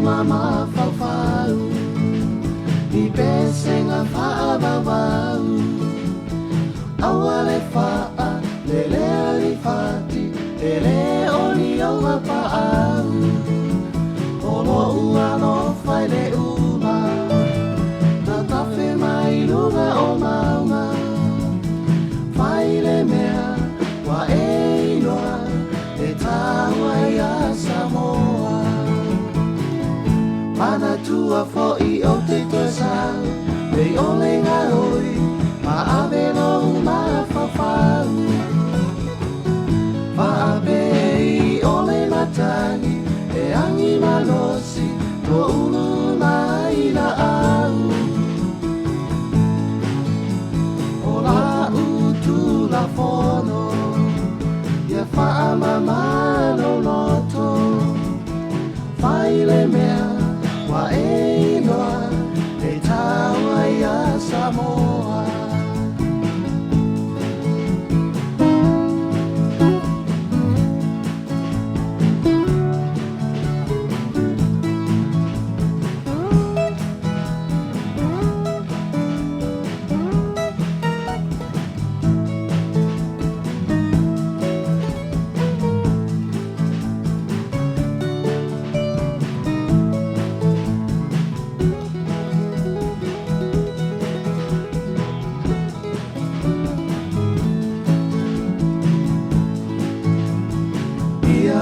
mama whawhau I pesenga whaabawau Aua le whaa le lea li whati Te le oni au mapaau Olo ua no whai le uma Na tawhi mai lunga o maunga Whai le mea wa e inoa E taua ia Samoa Mana tua fo'i o te toesau Pei ole ngā hoi Ma ave no ma whawhau Whaabe I ole matangi E angi malosi Ko unu mai na au O la utu la fono Ia whaamamano loto Whai le mea Wa e inoa E taua ia Samoa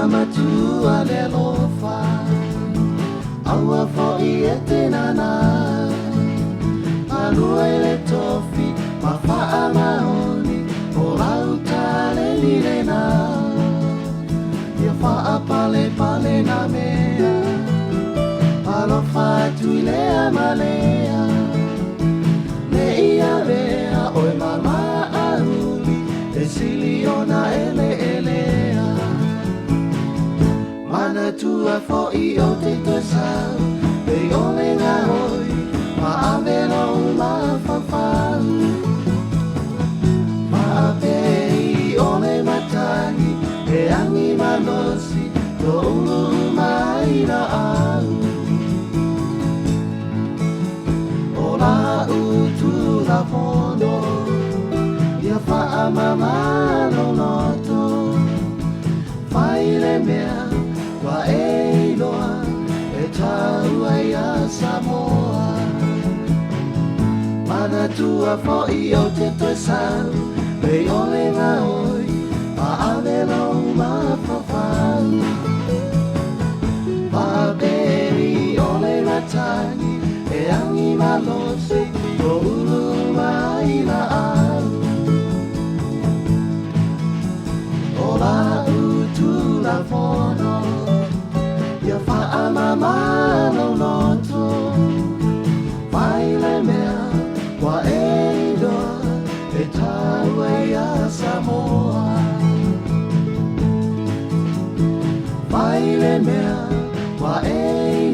Matua le lofa Aua fo'i e te nana Alua e le tofi Ma whaa maoni O lau tale li le na Ia whaa pale pale na mea Palo fatu I lea malea Le ia vea Oe mama ahuli E siliona ele elea Mana tua fo'i o te toesau Pei ole ngā hoi Ma ave no ma whawhau Ma ave I ole matangi E angi malosi Ko ulu mai na au O la utu la pono Ia whaamamano loto Whai le mea Wa e iloa e taua ia Samoa Mana tua fo'i o te toesau Pei ole ngā oi Ma ave lau ma whawhau Ma beri ole matangi E angi malosi Ko ulu mai na au O la utu la fono Ia whaamamano loto Whai le mea Wa e idoa E taua ia Samoa Whai le mea Wa e